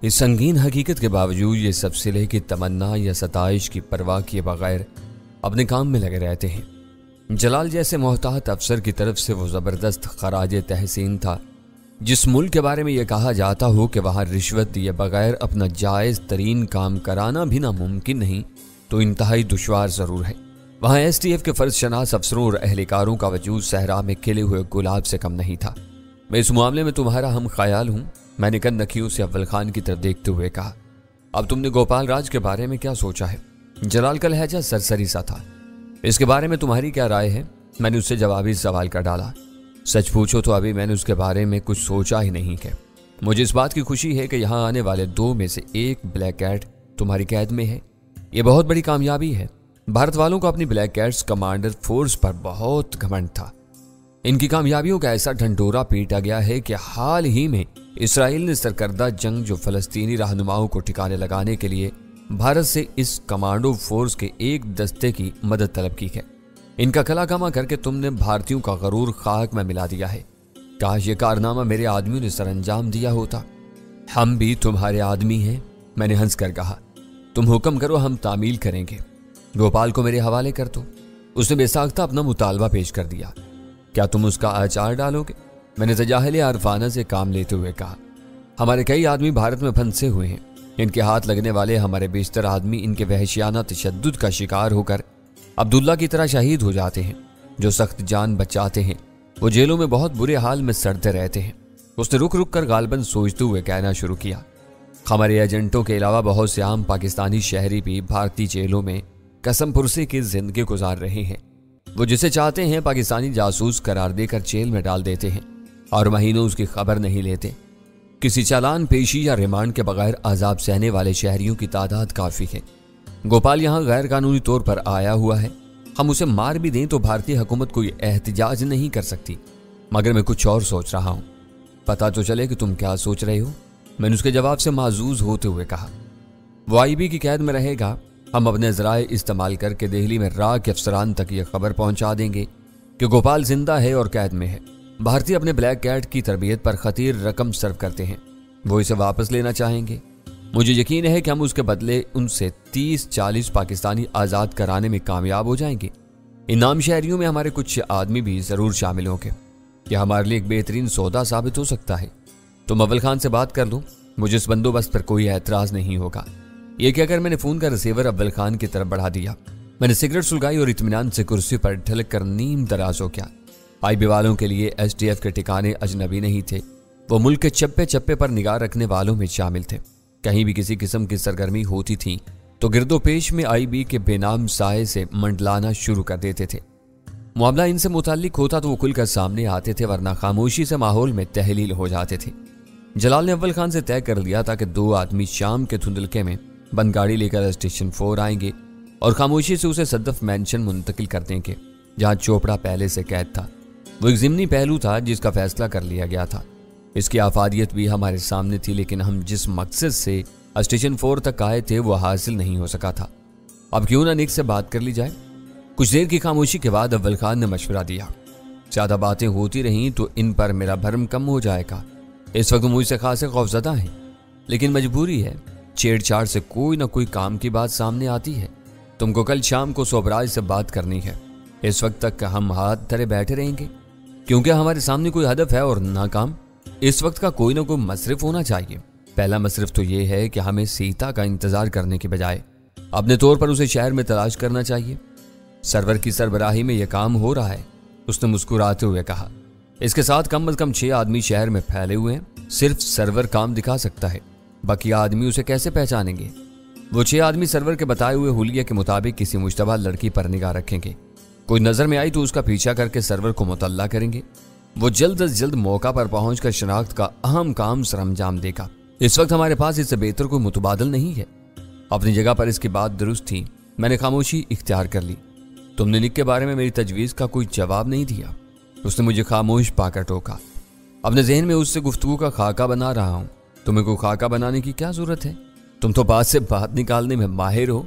इस संगीन हकीकत के बावजूद ये सब सिले की तमन्ना या सताइश की परवाह किए बगैर अपने काम में लगे रहते हैं। जलाल जैसे मोहतात अफसर की तरफ से वो ज़बरदस्त खराज तहसीन था। जिस मुल्क के बारे में यह कहा जाता हो कि वहाँ रिश्वत दिए बगैर अपना जायज़ तरीन काम कराना भी नामुमकिन नहीं, तो इंतहाई दुश्वार ज़रूर है। वहाँ STF के फ़र्ज शनास अफसरों और अहलकारों का वजूद सहरा में खिले हुए गुलाब से कम नहीं था। मैं इस मामले में तुम्हारा हम ख्याल हूँ, मैंने कन्नखियों से अव्वल खान की तरफ देखते हुए कहा। अब तुमने गोपाल राज के बारे में क्या सोचा है? जलाल का लहजा सरसरी सा था। इसके बारे में तुम्हारी क्या राय है? मैंने उससे जवाबी सवाल कर डाला। सच पूछो तो अभी मैंने उसके बारे में कुछ सोचा ही नहीं है। मुझे इस बात की खुशी है कि यहाँ आने वाले 2 में से एक ब्लैक कैट तुम्हारी कैद में है। ये बहुत बड़ी कामयाबी है। भारत वालों को अपनी ब्लैक कैट्स कमांडर फोर्स पर बहुत घमंड था। इनकी कामयाबियों का ऐसा ढंढोरा पीटा गया है कि हाल ही में इसराइल ने सरकर्दा जंग जो फलस्तीनी रहनुमाओं को ठिकाने लगाने के लिए भारत से इस कमांडो फोर्स के एक दस्ते की मदद तलब की है। इनका कलाकामा करके तुमने भारतीयों का गरूर खाक में मिला दिया है। काश ये कारनामा मेरे आदमियों ने सरअंजाम दिया होता। हम भी तुम्हारे आदमी हैं, मैंने हंस कर कहा। तुम हुक्म करो, हम तामील करेंगे। गोपाल को मेरे हवाले कर दो। उसने बेसाख्ता अपना मुतालबा पेश कर दिया। क्या तुम उसका आचार डालोगे? मैंने तजाहिल आरफाना से काम लेते हुए कहा। हमारे कई आदमी भारत में फंसे हुए हैं। इनके हाथ लगने वाले हमारे बेशतर आदमी इनके वहशियाना तशद्दुद का शिकार होकर अब्दुल्ला की तरह शहीद हो जाते हैं। जो सख्त जान बचाते हैं वो जेलों में बहुत बुरे हाल में सड़ते रहते हैं। उसने रुक रुक कर गालबन सोचते हुए कहना शुरू किया। हमारे एजेंटों के अलावा बहुत से आम पाकिस्तानी शहरी भी भारतीय जेलों में कसम पुरसी की जिंदगी गुजार रहे हैं। वो जिसे चाहते हैं पाकिस्तानी जासूस करार देकर जेल में डाल देते हैं और महीनों उसकी खबर नहीं लेते। किसी चालान पेशी या रिमांड के बगैर अजाब सहने वाले शहरियों की तादाद काफ़ी है। गोपाल यहाँ गैर कानूनी तौर पर आया हुआ है। हम उसे मार भी दें तो भारतीय हुकूमत कोई एहतजाज नहीं कर सकती। मगर मैं कुछ और सोच रहा हूँ। पता तो चले कि तुम क्या सोच रहे हो, मैंने उसके जवाब से माजूज होते हुए कहा। वो IB की कैद में रहेगा। हम अपने ज़राए इस्तेमाल करके दिल्ली में राह के अफसरान तक ये खबर पहुंचा देंगे कि गोपाल जिंदा है और कैद में है। भारतीय अपने ब्लैक कैट की तरबियत पर खतीर रकम सर्व करते हैं। वो इसे वापस लेना चाहेंगे। मुझे यकीन है कि हम उसके बदले उनसे 30-40 पाकिस्तानी आज़ाद कराने में कामयाब हो जाएंगे। इन नाम शहरियों में हमारे कुछ आदमी भी ज़रूर शामिल होंगे। यह हमारे लिए एक बेहतरीन सौदा साबित हो सकता है। तुम अव्वल खान से बात कर लो, मुझे इस बंदोबस्त पर कोई एतराज़ नहीं होगा। यह कहकर मैंने फ़ोन का रिसीवर अव्वल खान की तरफ बढ़ा दिया। मैंने सिगरेट सुलगाई और इत्मीनान से कुर्सी पर ढलक कर नीम दराज हो गया। IB वालों के लिए STF के ठिकाने अजनबी नहीं थे। वो मुल्क के चप्पे चप्पे पर निगाह रखने वालों में शामिल थे। कहीं भी किसी किस्म की सरगर्मी होती थी तो गिरदोपेश में IB के बेनाम साए से मंडलाना शुरू कर देते थे। मामला इनसे मुताल्लिक होता तो वो खुलकर सामने आते थे, वरना खामोशी से माहौल में तहलील हो जाते थे। जलाल ने अव्वल खान से तय कर लिया था कि 2 आदमी शाम के धुंधलके में बंद गाड़ी लेकर स्टेशन 4 आएंगे और खामोशी से उसे सद्दफ मैंशन मुंतकिल कर देंगे जहां चोपड़ा पहले से कैद था। वो एक ज़िमनी पहलू था जिसका फैसला कर लिया गया था। इसकी आफादियत भी हमारे सामने थी, लेकिन हम जिस मकसद से स्टेशन 4 तक आए थे वो हासिल नहीं हो सका था। अब क्यों ना निक से बात कर ली जाए। कुछ देर की खामोशी के बाद अव्वल खान ने मशवरा दिया। ज़्यादा बातें होती रहीं तो इन पर मेरा भरम कम हो जाएगा। इस वक्त मुझसे खासे खौफजदा हैं, लेकिन मजबूरी है। छेड़छाड़ से कोई ना कोई काम की बात सामने आती है। तुमको कल शाम को सोबराज से बात करनी है। इस वक्त तक हम हाथ धरे बैठे रहेंगे क्योंकि हमारे सामने कोई हदफ है और ना काम। इस वक्त का कोई ना कोई मसरफ होना चाहिए। पहला मसरफ तो ये है कि हमें सीता का इंतजार करने के बजाय अपने तौर पर उसे शहर में तलाश करना चाहिए। सरवर की सरबराही में यह काम हो रहा है, उसने मुस्कुराते हुए कहा। इसके साथ कम से कम 6 आदमी शहर में फैले हुए हैं। सिर्फ सरवर काम दिखा सकता है, बाकी आदमी उसे कैसे पहचानेंगे? वो 6 आदमी सरवर के बताए हुए हुलिया के मुताबिक किसी मुश्तबा लड़की पर निगाह रखेंगे। कोई नजर में आई तो उसका पीछा करके सरवर को मुतल्ला करेंगे। वो जल्द अज जल्द मौका पर पहुंचकर शनाख्त का अहम काम सरअंजाम देगा। इस वक्त हमारे पास इससे बेहतर कोई मुतबादल नहीं है। अपनी जगह पर इसकी बात दुरुस्त थी। मैंने खामोशी इख्तियार कर ली। तुमने निक के बारे में मेरी तजवीज़ का कोई जवाब नहीं दिया। उसने मुझे खामोश पाकर टोका। अपने जहन में उससे गुफ्तगू का खाका बना रहा हूँ। तुम्हें कोई खाका बनाने की क्या जरूरत है? तुम तो बात से बात निकालने में माहिर हो।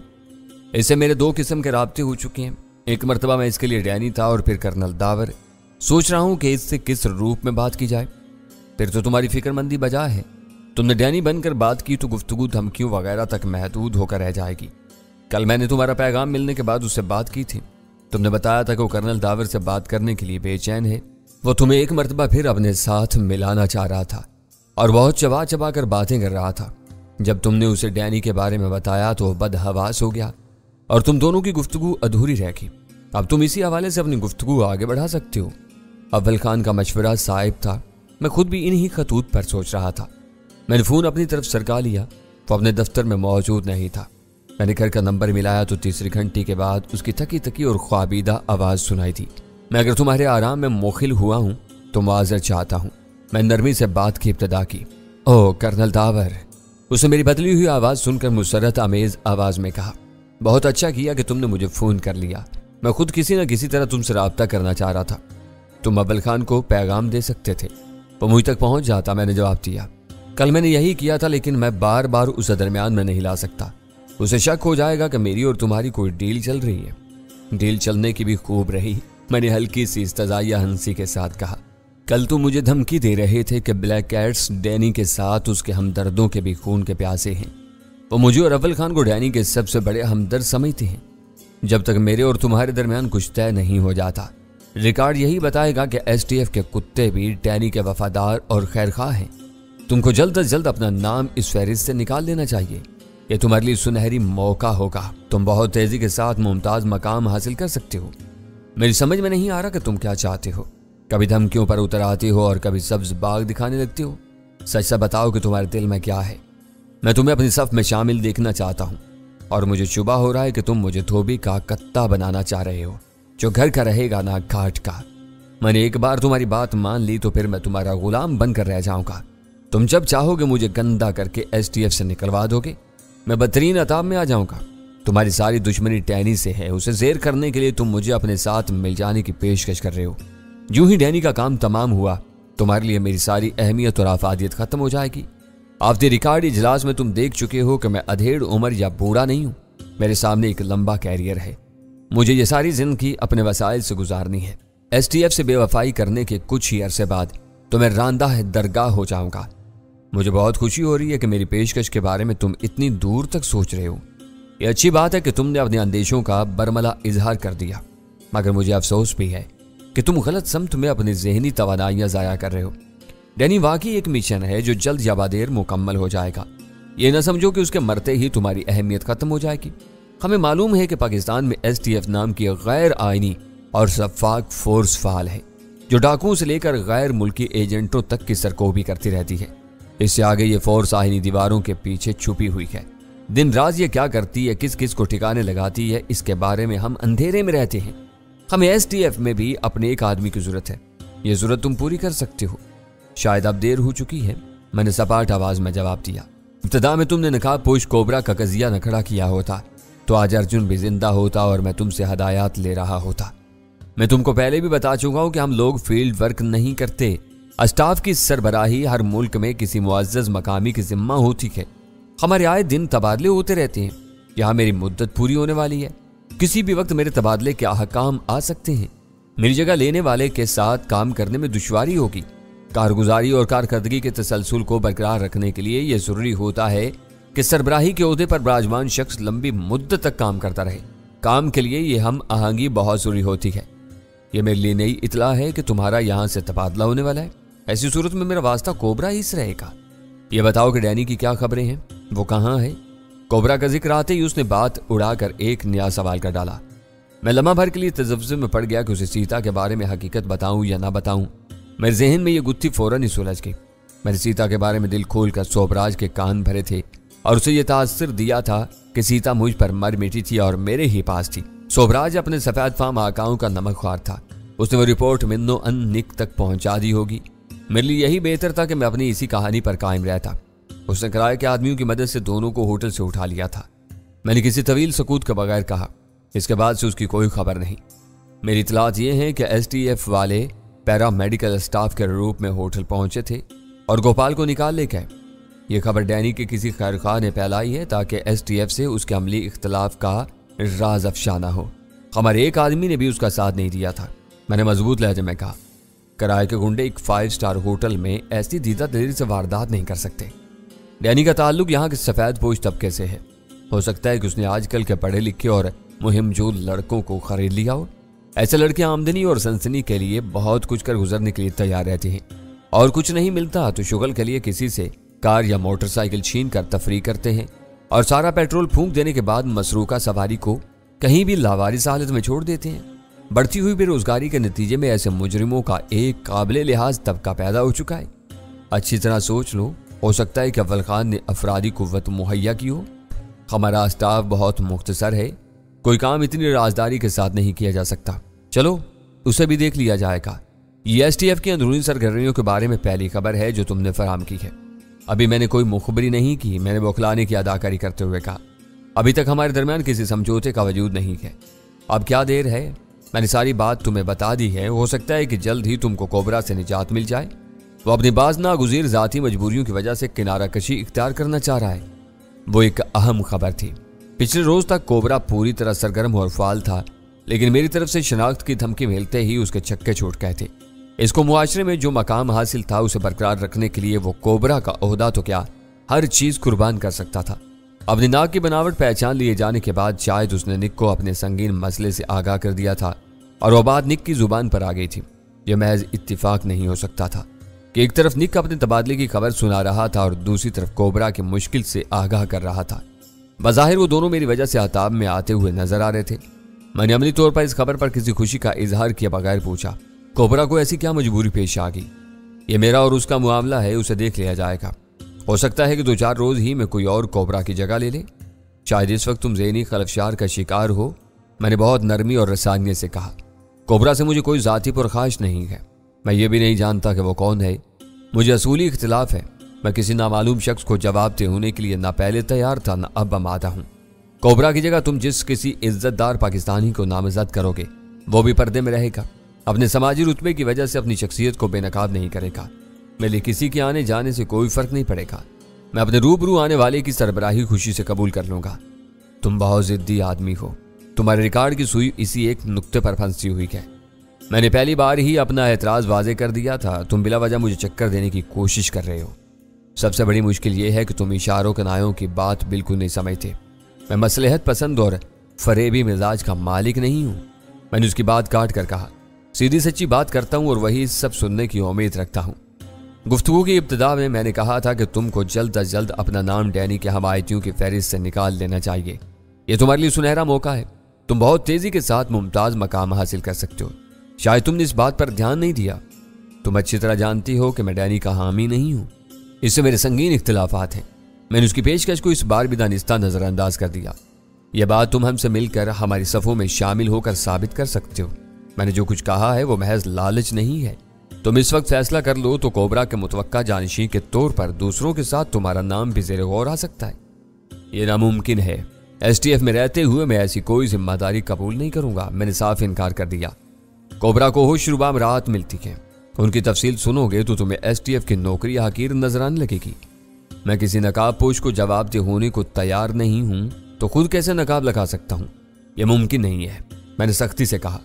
इससे मेरे 2 किस्म के राब्ते हो चुके हैं। एक मरतबा मैं इसके लिए डैनी था और फिर कर्नल दावर। सोच रहा हूँ कि इससे किस रूप में बात की जाए। फिर तो तुम्हारी फिक्रमंदी बजा है। तुम ने डैनी बनकर बात की तो गुफ्तगू धमकियों वगैरह तक महदूद होकर रह जाएगी। कल मैंने तुम्हारा पैगाम मिलने के बाद उससे बात की थी। तुमने बताया था कि वो कर्नल दावर से बात करने के लिए बेचैन है। वो तुम्हें एक मर्तबा फिर अपने साथ मिलाना चाह रहा था और बहुत चबा चबा कर बातें कर रहा था। जब तुमने उसे डैनी के बारे में बताया तो वो बदहवास हो गया और तुम दोनों की गुफ्तगू अधूरी रह गई। अब तुम इसी हवाले से अपनी गुफ्तगू आगे बढ़ा सकते हो। अव्वल खान का मशवरा साहिब था। मैं खुद भी इन्हीं खतूत पर सोच रहा था। मैंने फ़ोन अपनी तरफ सरका लिया। वो अपने दफ्तर में मौजूद नहीं था। मैंने घर का नंबर मिलाया तो तीसरी घंटी के बाद उसकी थकी थकी और ख्वाबीदा आवाज़ सुनाई थी। मैं अगर तुम्हारे आराम में मुखिल हुआ हूँ तो मुआज़र चाहता हूँ। मैं नरमी से बात की इब्तदा की। ओह कर्नल दावर, उसने मेरी बदली हुई आवाज़ सुनकर मुसरत आमेज़ आवाज़ में कहा, बहुत अच्छा किया कि तुमने मुझे फ़ोन कर लिया। मैं खुद किसी न किसी तरह तुमसे राब्ता करना चाह रहा था। तुम अव्वल खान को पैगाम दे सकते थे, वो मुझ तक पहुँच जाता। मैंने जवाब दिया, कल मैंने यही किया था, लेकिन मैं बार बार उसे दरमियान में नहीं ला सकता। उसे शक हो जाएगा कि मेरी और तुम्हारी कोई डील चल रही है। डील चलने की भी खूब रही। मैंने हल्की सी इस्तज़ाइया हंसी के साथ कहा, कल तुम मुझे धमकी दे रहे थे कि ब्लैक कैट्स डैनी के साथ उसके हमदर्दों के भी खून के प्यासे हैं। वो मुझे और अव्वल खान को डैनी के सबसे बड़े हमदर्द समझते हैं। जब तक मेरे और तुम्हारे दरमियान कुछ तय नहीं हो जाता, रिकॉर्ड यही बताएगा कि STF के कुत्ते भी डैनी के वफादार और खैरख्वाह हैं। तुमको जल्द अज जल्द अपना नाम इस फहरिस्त से निकाल लेना चाहिए। ये तुम्हारे लिए सुनहरी मौका होगा। तुम बहुत तेजी के साथ मुमताज मकाम हासिल कर सकते हो। मेरी समझ में नहीं आ रहा कि तुम क्या चाहते हो। कभी धमकियों पर उतर आते हो और कभी सब्ज बाग दिखाने लगते हो। सच से बताओ कि तुम्हारे दिल में क्या है। मैं तुम्हें अपनी सफ में शामिल देखना चाहता हूँ और मुझे शुबा हो रहा है कि तुम मुझे धोबी का कत्ता बनाना चाह रहे हो, जो घर का रहेगा ना घाट का। मैंने एक बार तुम्हारी बात मान ली तो फिर मैं तुम्हारा गुलाम बनकर रह जाऊंगा। तुम जब चाहोगे मुझे गंदा करके STF से निकलवा दोगे। मैं बदतरीन अताब में आ जाऊंगा। तुम्हारी सारी दुश्मनी डैनी से है। उसे ज़ेर करने के लिए तुम मुझे अपने साथ मिल जाने की पेशकश कर रहे हो। यूं ही डैनी का काम तमाम हुआ, तुम्हारे लिए मेरी सारी अहमियत और आफादियत खत्म हो जाएगी। आफ्ते रिकॉर्ड इजलास में तुम देख चुके हो कि मैं अधेड़ उम्र या बूढ़ा नहीं हूँ। मेरे सामने एक लंबा कैरियर है। मुझे ये सारी जिंदगी अपने वसाइल से गुजारनी है। STF से बेवफाई करने के कुछ ही अरसे बाद तो मैं रांदा दरगाह हो जाऊंगा। मुझे बहुत खुशी हो रही है कि मेरी पेशकश के बारे में तुम इतनी दूर तक सोच रहे हो। ये अच्छी बात है कि तुमने अपने अंदेशों का बरमला इजहार कर दिया, मगर मुझे अफसोस भी है कि तुम गलत समत में अपनी जहनी तवानाइयां ज़ाया कर रहे हो। डैनी वाकई एक मिशन है जो जल्द या बदेर मुकम्मल हो जाएगा। ये न समझो कि उसके मरते ही तुम्हारी अहमियत खत्म हो जाएगी। हमें मालूम है कि पाकिस्तान में STF नाम की गैर आइनी और शफाक फोर्स फाल है, जो डाकुओं से लेकर गैर मुल्की एजेंटों तक की सरकोबी करती रहती है। इससे आगे ये फोर्स आइनी दीवारों के पीछे छुपी हुई है। दिन रात ये क्या करती है, किस किस को ठिकाने लगाती है, इसके बारे में हम अंधेरे में रहते हैं। हमें STF में भी अपने एक आदमी की जरूरत है। ये जरूरत तुम पूरी कर सकते हो। शायद अब देर हो चुकी है, मैंने सपाट आवाज में जवाब दिया। इब्तिदा में तुमने नकाब पोश कोबरा का कजिया न खड़ा किया होता तो आज अर्जुन भी जिंदा होता और मैं तुमसे हदायत ले रहा होता। मैं तुमको पहले भी बता चुका हूं कि हम लोग फील्ड वर्क नहीं करते। स्टाफ की सरबराही हर मुल्क में किसी मुअज्जज मकामी की जिम्मा होती है। हमारे आए दिन तबादले होते रहते हैं। यहाँ मेरी मुद्दत पूरी होने वाली है। किसी भी वक्त मेरे तबादले के अहकाम आ सकते हैं। मेरी जगह लेने वाले के साथ काम करने में दुश्वारी होगी। कारगुजारी और कारकर्दगी के तसलसल को बरकरार रखने के लिए यह जरूरी होता है कि सरबराही के ओहदे पर विराजमान शख्स लंबी मुद्दत तक काम करता रहे। काम के लिए यह हम आहंगी बहुत जरूरी होती है। यह मेरे लिए नई इतला है कि तुम्हारा यहाँ से तबादला होने वाला है। ऐसी सूरत में मेरा वास्ता कोबरा ही से रहेगा। ये बताओ कि डैनी की क्या खबरें हैं, वो कहाँ है? कोबरा का जिक्र आते ही उसने बात उड़ाकर एक नया सवाल कर डाला। मैं लम्हा भर के लिए तजव्वुज़ में पड़ गया कि उसे सीता के बारे में हकीकत बताऊं या ना बताऊं। मेरे जहन में ये गुत्थी फौरन ही सुलझ गई। मैंने सीता के बारे में दिल खोल कर सोबराज के कान भरे थे और उसे ये तासर दिया था कि सीता मुझ पर मर मिटी थी और मेरे ही पास थी। सोबराज अपने सफेद फाम आकाओं का नमकख्वार था। उसने वो रिपोर्ट मिन्नो अन निक तक पहुंचा दी होगी। मेरे लिए यही बेहतर था कि मैं अपनी इसी कहानी पर कायम रहता। उसने किराए के आदमियों की मदद से दोनों को होटल से उठा लिया था। मैंने किसी तवील सकूत के बगैर कहा। इसके बाद से उसकी कोई खबर नहीं। मेरी इतलात ये है कि STF वाले पैरा मेडिकल स्टाफ के रूप में होटल पहुंचे थे और गोपाल को निकाल ले गए। ये खबर डैनी के किसी खैरख्वाह ने फैलाई है ताकि STF से उसके अमली इख्तलाफ का राज अफशाना हो। हमारे एक आदमी ने भी उसका साथ नहीं दिया था। मैंने मजबूत लहजे में कहा, किराए के गुंडे एक 5 स्टार होटल में ऐसी दीदा दिली से वारदात नहीं कर सकते। डैनी का ताल्लुक यहाँ के सफेद पोश तबके से है। हो सकता है कि उसने आजकल के पढ़े लिखे और मुहिमजोल लड़कों को खरीद लिया हो। ऐसे लड़के आमदनी और सनसनी के लिए बहुत कुछ कर गुजरने के लिए तैयार रहते हैं, और कुछ नहीं मिलता तो शुगल के लिए किसी से कार या मोटरसाइकिल छीन कर तफरी करते हैं, और सारा पेट्रोल फूंक देने के बाद मसरूका सवारी को कहीं भी लावारिस हालत में छोड़ देते हैं। बढ़ती हुई बेरोजगारी के नतीजे में ऐसे मुजरिमों का एक काबिल लिहाज तबका पैदा हो चुका है। अच्छी तरह सोच लो, हो सकता है कि अव्वल खान ने अफरादी कुव्वत मुहैया की हो। हमारा स्टाफ बहुत मुख्तसर है, कोई काम इतनी राजदारी के साथ नहीं किया जा सकता। चलो उसे भी देख लिया जाएगा। ये एसटीएफ की अंदरूनी सरगर्मियों के बारे में पहली खबर है जो तुमने फराहम की है। अभी मैंने कोई मुखबरी नहीं की, मैंने बौखलाने की अदाकारी करते हुए कहा। अभी तक हमारे दरमियान किसी समझौते का वजूद नहीं है। अब क्या देर है, मैंने सारी बात तुम्हें बता दी है। हो सकता है कि जल्द ही तुमको कोबरा से निजात मिल जाए। वो अपनी बाज नागुज़ीर ज़ाती मजबूरियों की वजह से किनारा कशी इख्तियार करना चाह रहा है। वो एक अहम खबर थी। पिछले रोज तक कोबरा पूरी तरह सरगर्म और फाल था, लेकिन मेरी तरफ से शनाख्त की धमकी मिलते ही उसके छक्के छूट गए थे। इसको मुआशरे में जो मकाम हासिल था उसे बरकरार रखने के लिए वो कोबरा का ओहदा तो क्या, हर चीज कुर्बान कर सकता था। अपनी नाक की बनावट पहचान लिए जाने के बाद शायद उसने निक को अपने संगीन मसले से आगाह कर दिया था, और वह बात निक की जुबान पर आ गई थी। यह महज इत्तिफाक नहीं हो सकता था कि एक तरफ निक अपने तबादले की खबर सुना रहा था और दूसरी तरफ कोबरा की मुश्किल से आगाह कर रहा था। बज़ाहिर वो दोनों मेरी वजह से आताब में आते हुए नजर आ रहे थे। मैंने अमली तौर पर इस खबर पर किसी खुशी का इजहार किए बगैर पूछा, कोबरा को ऐसी क्या मजबूरी पेश आ गई? ये मेरा और उसका मामला है, उसे देख लिया जाएगा। हो सकता है कि 2-4 रोज ही में कोई और कोबरा की जगह ले ले। शायद इस वक्त तुम ज़हनी खलफशार का शिकार हो। मैंने बहुत नरमी और रसानियत से कहा, कोबरा से मुझे कोई ज़ाती पुरखाश नहीं है। मैं ये भी नहीं जानता कि वो कौन है। मुझे असूली इख्तिलाफ है। मैं किसी नामालूम शख्स को जवाब दे होने के लिए ना पहले तैयार था ना अब आमादा हूँ। कोबरा की जगह तुम जिस किसी इज्जतदार पाकिस्तानी को नामजद करोगे वो भी पर्दे में रहेगा। अपने समाजी रुतबे की वजह से अपनी शख्सियत को बेनकाब नहीं करेगा। मेरे किसी के आने जाने से कोई फर्क नहीं पड़ेगा। मैं अपने रूबरू आने वाले की सरबराही खुशी से कबूल कर लूंगा। तुम बहुत जिद्दी आदमी हो। तुम्हारे रिकॉर्ड की सुई इसी एक नुक्ते पर फंसी हुई है। मैंने पहली बार ही अपना एतराज वाजे कर दिया था। तुम बिला वजह मुझे चक्कर देने की कोशिश कर रहे हो। सबसे बड़ी मुश्किल यह है कि तुम इशारों कनायों की बात बिल्कुल नहीं समझते। मैं मसलहत पसंद और फरेबी मिजाज का मालिक नहीं हूं। मैंने उसकी बात काट कर कहा, सीधी सच्ची बात करता हूं और वही सब सुनने की उम्मीद रखता हूं। गुफ्तगू की इब्तिदा में मैंने कहा था कि तुमको जल्द अज जल्द अपना नाम डैनी के हमायतियों की फहरिस्त से निकाल देना चाहिए। यह तुम्हारे लिए सुनहरा मौका है। तुम बहुत तेजी के साथ मुमताज मकाम हासिल कर सकते हो। शायद तुमने इस बात पर ध्यान नहीं दिया। तुम अच्छी तरह जानती हो कि मैं डैनी का हामी नहीं हूं। इससे मेरे संगीन इख्तिलाफात हैं। मैंने उसकी पेशकश को इस बार भी दानिस्ता नजरअंदाज कर दिया। यह बात तुम हमसे मिलकर हमारी सफ़ों में शामिल होकर साबित कर सकते हो। मैंने जो कुछ कहा है वो महज लालच नहीं है। तुम इस वक्त फैसला कर लो तो कोबरा के मुतवक्का जानशी के तौर पर दूसरों के साथ तुम्हारा नाम भी ज़ेर गौर आ सकता है। ये नामुमकिन है। एसटीएफ में रहते हुए मैं ऐसी कोई जिम्मेदारी कबूल नहीं करूंगा। मैंने साफ इनकार कर दिया। कोबरा को होशरुबा में राहत मिलती है। उनकी तफसील सुनोगे तो तुम्हें एसटीएफ की नौकरी हकीर नजर आने लगेगी। मैं किसी नकाब पोश को जवाब दे होने को तैयार नहीं हूं तो खुद कैसे नकाब लगा सकता हूं? यह मुमकिन नहीं है। मैंने सख्ती से कहा,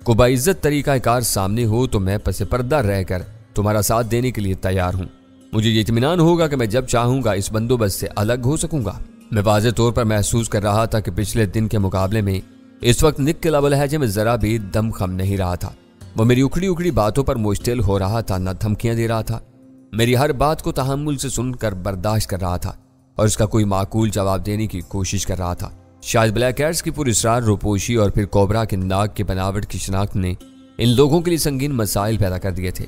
को बाइज्जत तरीका कार सामने हो तो मैं पसे पर्दा रहकर तुम्हारा साथ देने के लिए तैयार हूं। मुझे ये इत्मीनान होगा कि मैं जब चाहूंगा इस बंदोबस्त से अलग हो सकूंगा। मैं वाज़ेह तौर पर महसूस कर रहा था कि पिछले दिन के मुकाबले में इस वक्त निक के लहजे में जरा भी दम खम नहीं रहा था। वो मेरी उखड़ी उखड़ी बातों पर मुश्तिल हो रहा था, न धमकियां दे रहा था। मेरी हर बात को तहम्मुल से सुनकर बर्दाश्त कर रहा था और इसका कोई माकूल जवाब देने की कोशिश कर रहा था। शायद ब्लैक हैट्स की पुरस्रार रूपोशी और फिर कोबरा के नाक की बनावट की शनाख्त ने इन लोगों के लिए संगीन मसाइल पैदा कर दिए थे।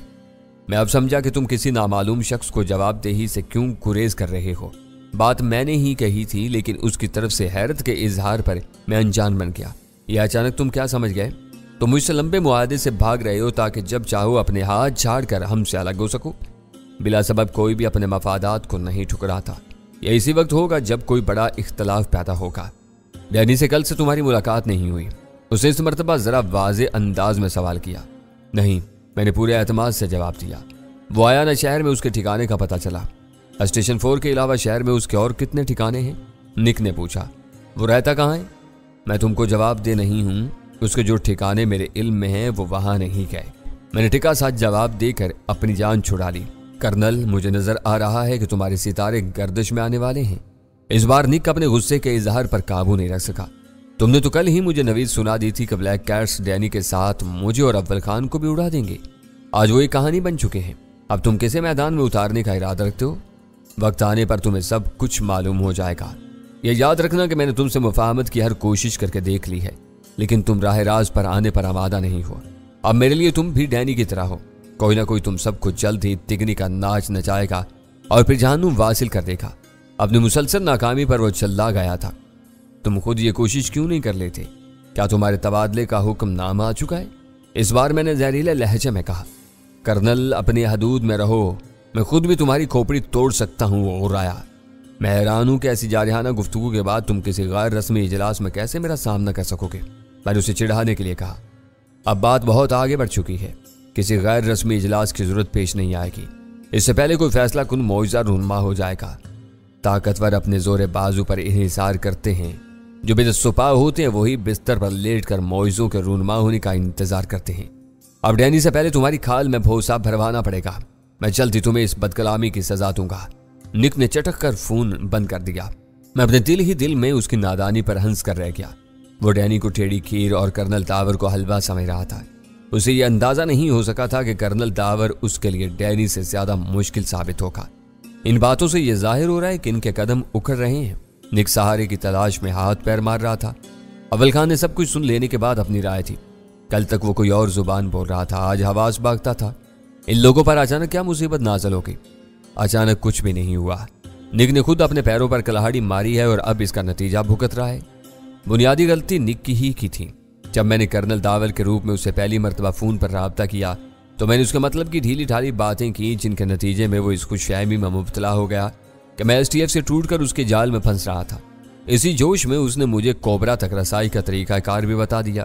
मैं अब समझा कि तुम किसी नामालूम शख्स को जवाबदेही से क्यों गुरेज कर रहे हो। बात मैंने ही कही थी, लेकिन उसकी तरफ से हैरत के इजहार पर मैं अनजान बन गया। यह अचानक तुम क्या समझ गए? तुम मुझसे लंबे मुआहदे से भाग रहे हो ताकि जब चाहो अपने हाथ झाड़ कर हमसे अलग हो सको। बिला सबब कोई भी अपने मफादात को नहीं ठुकराता। यह इसी वक्त होगा जब कोई बड़ा इख्तलाफ पैदा होगा। डैनी से कल से तुम्हारी मुलाकात नहीं हुई। उसने इस मरतबा जरा वाज़े अंदाज में सवाल किया। नहीं, मैंने पूरे एतमाद से जवाब दिया। वो आया न शहर में उसके ठिकाने का पता चला। स्टेशन 4 के अलावा शहर में उसके और कितने ठिकाने हैं? निक ने पूछा। वो रहता कहाँ है? मैं तुमको जवाब दे नहीं हूँ। उसके जो ठिकाने मेरे इल्म में हैं वो वहाँ नहीं गए। मैंने टिका साथ जवाब देकर अपनी जान छुड़ा ली। کرنل، مجھے نظر آ رہا ہے کہ تمہارے ستارے گردش میں آنے والے ہیں۔ اس بار نک اپنے غصے کے اظہار پر قابو نہیں رکھ سکا۔ تم نے تو کل ہی مجھے نوید سنا دی تھی کہ بلیک کیٹس ڈینی کے ساتھ مجھے اور اول خان کو بھی اڑا دیں گے۔ آج وہ ایک کہانی بن چکے ہیں۔ اب تم کسے میدان میں اتارنے کا ارادہ رکھتے ہو؟ وقت آنے پر تمہیں سب کچھ معلوم ہو جائے گا۔ یہ یاد رکھنا کہ میں نے تم سے مفاہمت کی ہر کوشش کر کے دیکھ لی ہے، لیکن تم راہ راز پر آنے پر آمادہ نہیں ہو۔ اب میرے لیے تم بھی ڈینی کی طرح ہو۔ کوئی نہ کوئی تم سب کو جلد ہی تگنی کا ناچ نچائے گا اور پھر جہنم واصل کر دے گا۔ اپنی مسلسل ناکامی پر وہ چلا گیا تھا۔ تم خود یہ کوشش کیوں نہیں کر لیتے؟ کیا تمہارے تبادلے کا حکم نامہ آ چکا ہے؟ اس بار میں نے زہریلے لہجے میں کہا۔ کرنل، اپنی حدود میں رہو، میں خود بھی تمہاری کھوپڑی توڑ سکتا ہوں، وہ رایا۔ میں حیران ہوں کہ ایسی جارحانہ گفتگو کے بعد تم کسی غیر رسمی اجلاس میں کیسے میرا سامنا کر سکو گے؟ میں نے اسے چڑھانے کے لیے کہا۔ اب بات بہت آگے بڑھ چکی ہے، کسی غیر رسمی اجلاس کی ضرورت پیش نہیں آئے گی۔ اس سے پہلے کوئی فیصلہ کن معجزہ رونما ہو جائے گا۔ طاقتور اپنے زور بازو پر انحصار کرتے ہیں، جو بے دست و پا ہوتے ہیں وہی بستر پر لیٹ کر معجزوں کے رونما ہونے کا انتظار کرتے ہیں۔ اب ڈینی سے پہلے تمہاری کھال میں بھوسا بھروانا پڑے گا۔ میں جلد ہی تمہیں اس بدکلامی کی سزا دوں گا۔ نک نے چٹک کر فون بند کر دیا۔ میں اپنے دل ہی دل میں اس کی نادانی پر ہنس کر رہ گیا۔ وہ ڈینی کو ٹیڑھی کھیر اور کرنل داور کو حلوہ سمجھ رہا تھا۔ اسے یہ اندازہ نہیں ہو سکا تھا کہ کرنل داور اس کے لیے ڈینی سے زیادہ مشکل ثابت ہوگا۔ ان باتوں سے یہ ظاہر ہو رہا ہے کہ ان کے قدم اکھڑ رہے ہیں۔ نک سہارے کی تلاش میں ہاتھ پیر مار رہا تھا۔ اول خان نے سب کچھ سن لینے کے بعد اپنی رائے تھی۔ کل تک وہ کوئی اور زبان بول رہا تھا، آج حواس باغتا تھا۔ ان لوگوں پر اچانک کیا مصیبت نازل ہو گئی؟ اچانک کچھ بھی نہیں ہوا۔ نک نے خود اپنے پیروں پر کلاہڑی ماری ہے اور اب اس کا نتیجہ بھگت رہا ہے۔ بنیادی غلطی نک کی ہی کی تھی۔ جب میں نے کرنل داور کے روپ میں اس سے پہلی مرتبہ فون پر رابطہ کیا تو میں نے اس کے مطلب کی ڈھیلی ڈھالی باتیں کی، جن کے نتیجے میں وہ اس خوش فہمی میں مبتلا ہو گیا کہ میں STF سے ٹوٹ کر اس کے جال میں پھنس رہا تھا۔ اسی جوش میں اس نے مجھے کوبرا تک رسائی کا طریقہ کار بھی بتا دیا،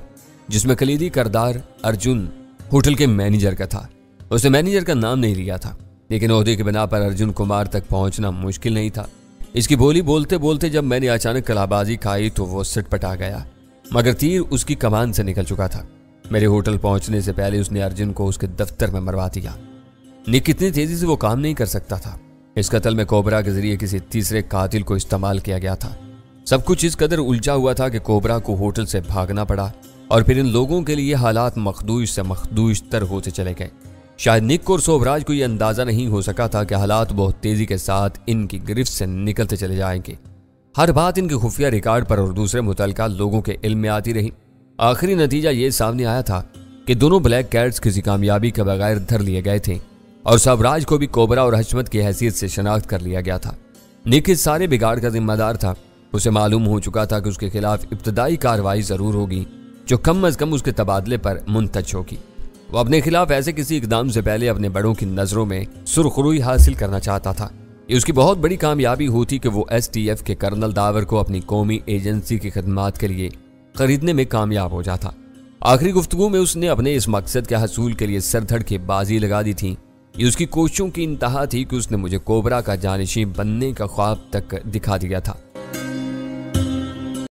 جس میں کلیدی کردار ارجن ہوٹل کے مینیجر کا تھا۔ اس نے مینیجر کا نام نہیں لیا تھا، لیکن عہدے کی بنا پر ارجن کمار تک پہنچنا مشکل نہیں تھا۔ اس کی بولی بولتے بولتے جب میں نے اچانک کلا بازی کھائی تو وہ سٹ پٹا گیا، مگر تیر اس کی کمان سے نکل چکا تھا۔ میرے ہوٹل پہنچنے سے پہلے اس نے ارجن کو اس کے دفتر میں مروا دیا۔ نک کتنی تیزی سے وہ کام نہیں کر سکتا تھا۔ اس قتل میں کوبرا کے ذریعے کسی تیسرے قاتل کو استعمال کیا گیا تھا۔ سب کچھ اس قدر الجھا ہوا تھا کہ کوبرا کو ہوٹل سے بھاگنا پڑا اور پھر ان لوگوں کے لیے حالات مخدوش سے مخدوش تر ہوتے چلے گئے۔ شاید نک اور سوبراج کو یہ اندازہ نہیں ہو سکا تھا کہ حالات بہت تیزی کے ساتھ ان کی گرفت سے نکلتے چلے جائیں گے۔ ہر بات ان کے خفیہ ریکارڈ پر اور دوسرے متعلقہ لوگوں کے علم میں آتی رہی۔ آخری نتیجہ یہ سامنے آیا تھا کہ دونوں بلیک کیٹس کسی کامیابی کے بغیر دھر لیے گئے تھے اور سوبراج کو بھی کوبرا اور حشمت کی حیثیت سے شناخت کر لیا گیا تھا۔ نک اس سارے بگاڑ کا ذمہ دار تھا۔ اسے معلوم ہو چکا تھا کہ اس کے خلاف ابتدائی کارروائی ضرور ہوگی جو کم از کم اس کے تبادلے پر منتج ہوگی۔ وہ اپنے خلاف ایسے کسی اقدام سے پہلے اپنے بڑوں کی نظروں میں سرخروئی حاصل کرنا چاہتا تھا۔ یہ اس کی بہت بڑی کامیابی ہوتی کہ وہ STF کے کرنل داور کو اپنی قومی ایجنسی کی خدمات کے لیے خریدنے میں کامیاب ہو جاتا۔ آخری گفتگو میں اس نے اپنے اس مقصد کے حصول کے لیے سر دھڑ کے بازی لگا دی تھی۔ یہ اس کی کوششوں کی انتہا تھی کہ اس نے مجھے کوبرا کا جانشین بننے کا خواب تک دکھا دیا تھا۔